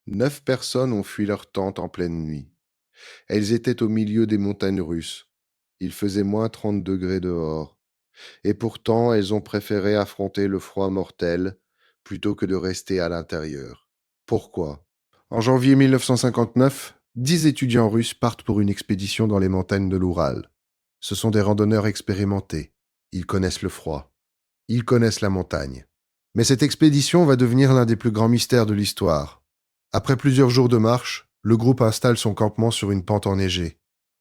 9 personnes ont fui leur tente en pleine nuit. Elles étaient au milieu des montagnes russes. Il faisait moins 30 degrés dehors. Et pourtant, elles ont préféré affronter le froid mortel plutôt que de rester à l'intérieur. Pourquoi? En janvier 1959, 10 étudiants russes partent pour une expédition dans les montagnes de l'Oural. Ce sont des randonneurs expérimentés. Ils connaissent le froid. Ils connaissent la montagne. Mais cette expédition va devenir l'un des plus grands mystères de l'histoire. Après plusieurs jours de marche, le groupe installe son campement sur une pente enneigée.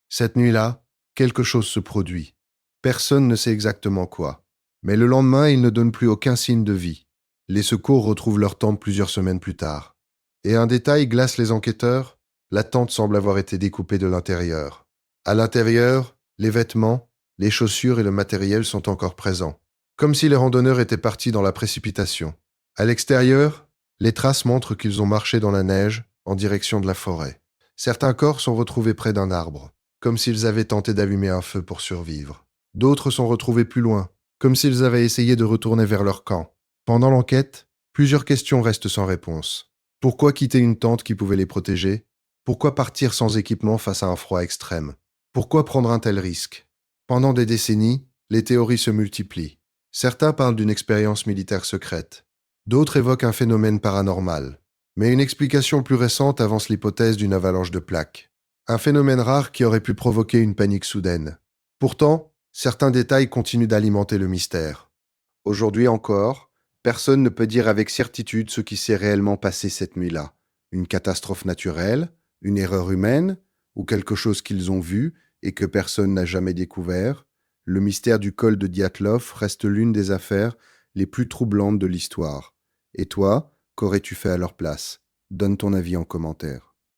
Cette nuit-là, quelque chose se produit. Personne ne sait exactement quoi. Mais le lendemain, ils ne donnent plus aucun signe de vie. Les secours retrouvent leur tente plusieurs semaines plus tard. Et un détail glace les enquêteurs, la tente semble avoir été découpée de l'intérieur. À l'intérieur, les vêtements, les chaussures et le matériel sont encore présents. Comme si les randonneurs étaient partis dans la précipitation. À l'extérieur, les traces montrent qu'ils ont marché dans la neige en direction de la forêt. Certains corps sont retrouvés près d'un arbre, comme s'ils avaient tenté d'allumer un feu pour survivre. D'autres sont retrouvés plus loin, comme s'ils avaient essayé de retourner vers leur camp. Pendant l'enquête, plusieurs questions restent sans réponse. Pourquoi quitter une tente qui pouvait les protéger? Pourquoi partir sans équipement face à un froid extrême? Pourquoi prendre un tel risque? Pendant des décennies, les théories se multiplient. Certains parlent d'une expérience militaire secrète. D'autres évoquent un phénomène paranormal. Mais une explication plus récente avance l'hypothèse d'une avalanche de plaques. Un phénomène rare qui aurait pu provoquer une panique soudaine. Pourtant, certains détails continuent d'alimenter le mystère. Aujourd'hui encore, personne ne peut dire avec certitude ce qui s'est réellement passé cette nuit-là. Une catastrophe naturelle, une erreur humaine, ou quelque chose qu'ils ont vu et que personne n'a jamais découvert. Le mystère du col de Dyatlov reste l'une des affaires les plus troublantes de l'histoire. Et toi, qu'aurais-tu fait à leur place? Donne ton avis en commentaire.